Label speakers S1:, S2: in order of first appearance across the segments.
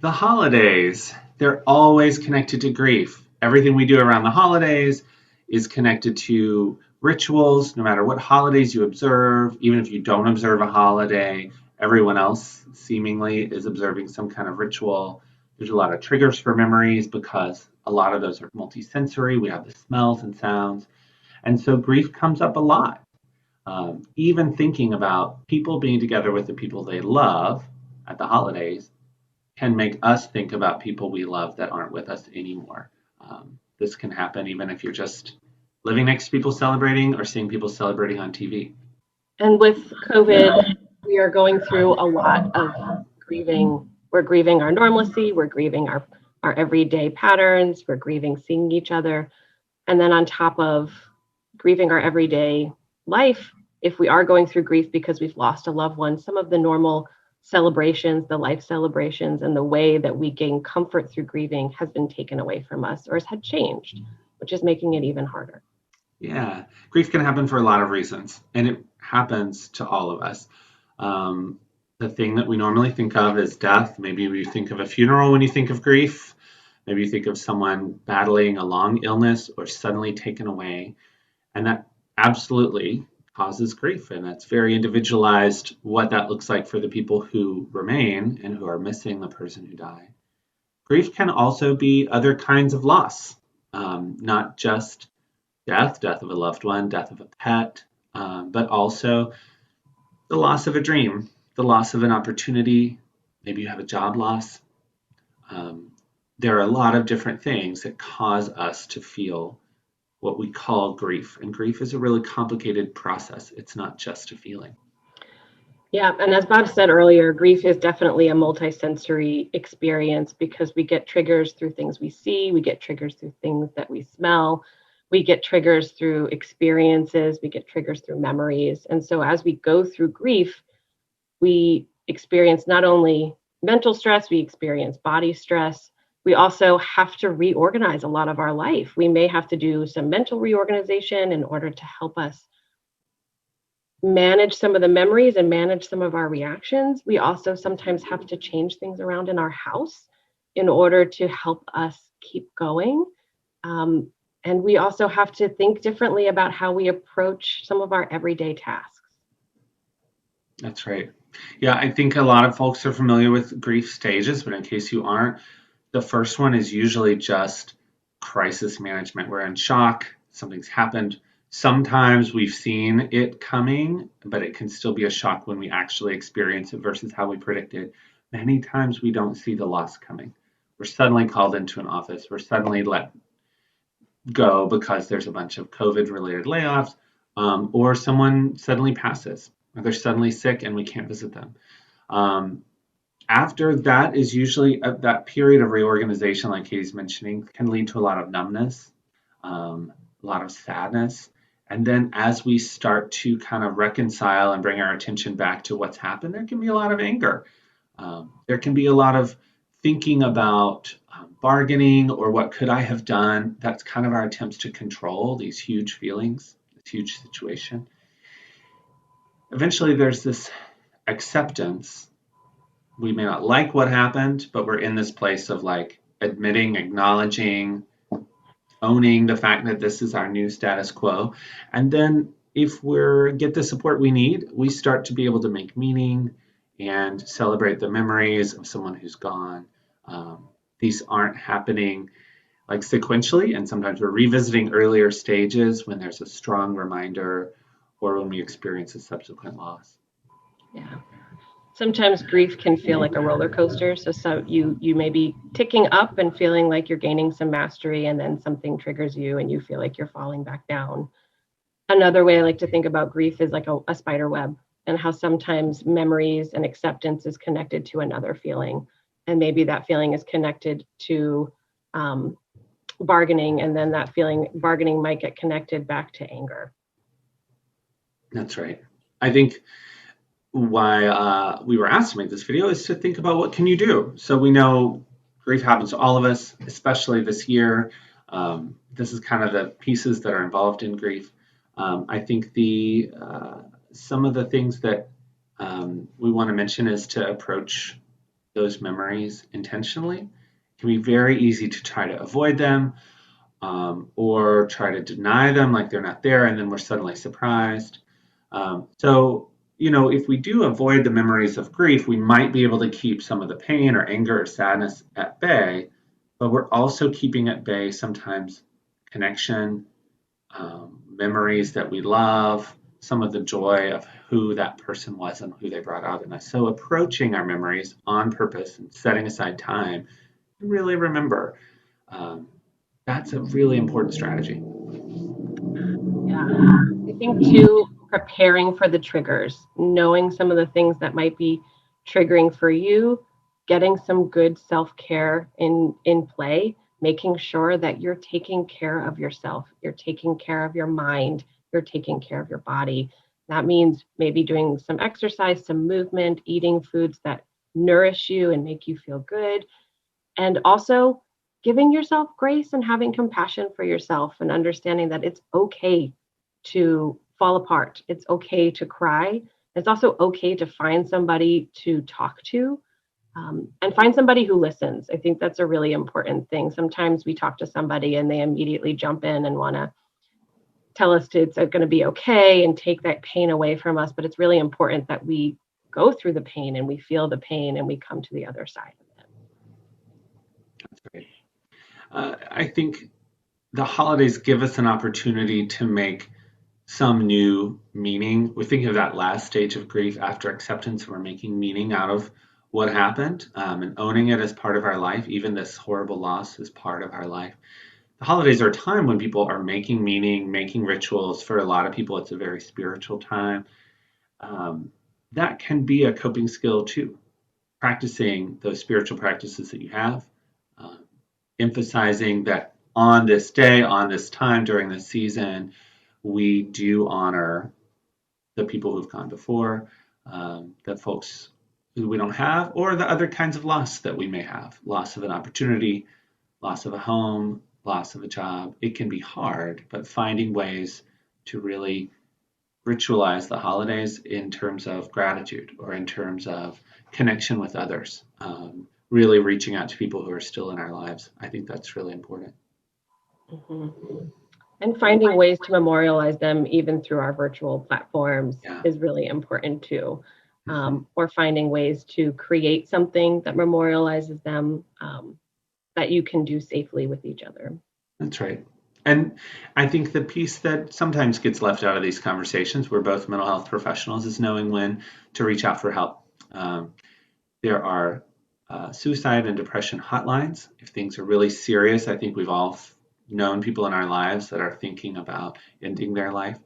S1: The holidays, they're always connected to grief. Everything we do around the holidays is connected to rituals, no matter what holidays you observe, even if you don't observe a holiday, everyone else seemingly is observing some kind of ritual. There's a lot of triggers for memories because a lot of those are multisensory. We have the smells and sounds. And so grief comes up a lot. Even thinking about people being together with the people they love at the holidays can make us think about people we love that aren't with us anymore. This can happen even if you're just living next to people celebrating or seeing people celebrating on TV.
S2: And with COVID, we are going through a lot of grieving. We're grieving our normalcy, we're grieving our everyday patterns, we're grieving seeing each other. And then on top of grieving our everyday life, if we are going through grief because we've lost a loved one, some of the normal celebrations, the life celebrations, and the way that we gain comfort through grieving has been taken away from us or has had changed, which is making it even harder.
S1: Yeah, grief can happen for a lot of reasons, and it happens to all of us. The thing that we normally think of is death. Maybe you think of a funeral when you think of grief. Maybe you think of someone battling a long illness or suddenly taken away. And that absolutely causes grief. And it's very individualized what that looks like for the people who remain and who are missing the person who died. Grief can also be other kinds of loss, not just death of a loved one, death of a pet, but also the loss of a dream, the loss of an opportunity. Maybe you have a job loss. Um, there are a lot of different things that cause us to feel what we call grief. And grief is a really complicated process. It's not just a feeling.
S2: Yeah, and as Bob said earlier, grief is definitely a multisensory experience because we get triggers through things we see, we get triggers through things that we smell, we get triggers through experiences, we get triggers through memories. And so as we go through grief, we experience not only mental stress, we experience body stress. We also have to reorganize a lot of our life. We may have to do some mental reorganization in order to help us manage some of the memories and manage some of our reactions. We also sometimes have to change things around in our house in order to help us keep going. And we also have to think differently about how we approach some of our everyday tasks.
S1: That's right. Yeah, I think a lot of folks are familiar with grief stages, but in case you aren't, the first one is usually just crisis management. We're in shock, something's happened. Sometimes we've seen it coming, but it can still be a shock when we actually experience it versus how we predicted. Many times we don't see the loss coming. We're suddenly called into an office. We're suddenly let go because there's a bunch of COVID related layoffs, or someone suddenly passes, or they're suddenly sick and we can't visit them. Um, After that is usually that period of reorganization, like Katie's mentioning, can lead to a lot of numbness, a lot of sadness. And then as we start to kind of reconcile and bring our attention back to what's happened, there can be a lot of anger. There can be a lot of thinking about bargaining or what could I have done. That's kind of our attempts to control these huge feelings, this huge situation. Eventually, there's this acceptance. We may not like what happened, but we're in this place of like admitting, acknowledging, owning the fact that this is our new status quo. And then if we get the support we need, we start to be able to make meaning and celebrate the memories of someone who's gone. These aren't happening like sequentially, and sometimes we're revisiting earlier stages when there's a strong reminder or when we experience a subsequent loss.
S2: Yeah. Sometimes grief can feel like a roller coaster. So you may be ticking up and feeling like you're gaining some mastery, and then something triggers you and you feel like you're falling back down. Another way I like to think about grief is like a spider web, and how sometimes memories and acceptance is connected to another feeling. And maybe that feeling is connected to bargaining, and then that feeling, bargaining, might get connected back to anger.
S1: That's right. I think why we were asked to make this video is to think about what can you do. So we know grief happens to all of us, especially this year. This is kind of the pieces that are involved in grief. I think some of the things that we want to mention is to approach those memories intentionally, it can be very easy to try to avoid them, or try to deny them like they're not there, and then we're suddenly surprised. So, if we do avoid the memories of grief, we might be able to keep some of the pain or anger or sadness at bay, but we're also keeping at bay sometimes connection, memories that we love, some of the joy of who that person was and who they brought out in us. So approaching our memories on purpose and setting aside time to really remember, that's a really important strategy.
S2: Yeah. I think too, preparing for the triggers, knowing some of the things that might be triggering for you, getting some good self-care in play, making sure that you're taking care of yourself, you're taking care of your mind, you're taking care of your body. That means maybe doing some exercise, some movement, eating foods that nourish you and make you feel good, and also giving yourself grace and having compassion for yourself and understanding that it's okay to fall apart. It's okay to cry. It's also okay to find somebody to talk to, and find somebody who listens. I think that's a really important thing. Sometimes we talk to somebody and they immediately jump in and want to tell us it's going to be okay and take that pain away from us. But it's really important that we go through the pain and we feel the pain and we come to the other side of it.
S1: That's great. I think the holidays give us an opportunity to make some new meaning. We're thinking of that last stage of grief after acceptance. We're making meaning out of what happened, and owning it as part of our life. Even this horrible loss is part of our life. The holidays are a time when people are making meaning, making rituals. For a lot of people, it's a very spiritual time. That can be a coping skill too. Practicing those spiritual practices that you have, emphasizing that on this day, on this time, during this season, we do honor the people who've gone before, the folks who we don't have, or the other kinds of loss that we may have. Loss of an opportunity, loss of a home, loss of a job. It can be hard, but finding ways to really ritualize the holidays in terms of gratitude or in terms of connection with others, really reaching out to people who are still in our lives. I think that's really important.
S2: Mm-hmm. And finding ways to memorialize them even through our virtual platforms is really important too. Or finding ways to create something that memorializes them, that you can do safely with each other.
S1: That's right. And I think the piece that sometimes gets left out of these conversations, we're both mental health professionals, is knowing when to reach out for help. There are suicide and depression hotlines. If things are really serious, I think we've all known people in our lives that are thinking about ending their life.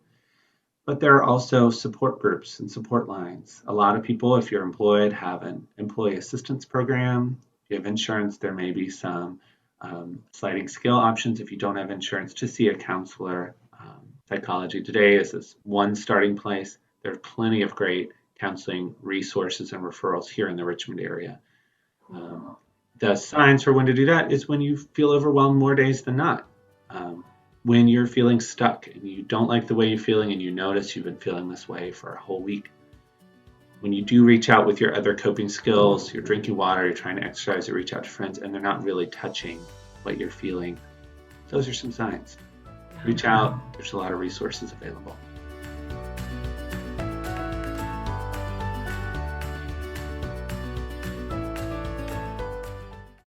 S1: But there are also support groups and support lines. A lot of people, if you're employed, have an employee assistance program. If you have insurance, there may be some sliding scale options if you don't have insurance to see a counselor. Psychology Today is this one starting place. There are plenty of great counseling resources and referrals here in the Richmond area. The signs for when to do that is when you feel overwhelmed more days than not. When you're feeling stuck and you don't like the way you're feeling and you notice you've been feeling this way for a whole week. When you do reach out with your other coping skills, you're drinking water, you're trying to exercise, you reach out to friends, and they're not really touching what you're feeling, those are some signs. Reach out. There's a lot of resources available.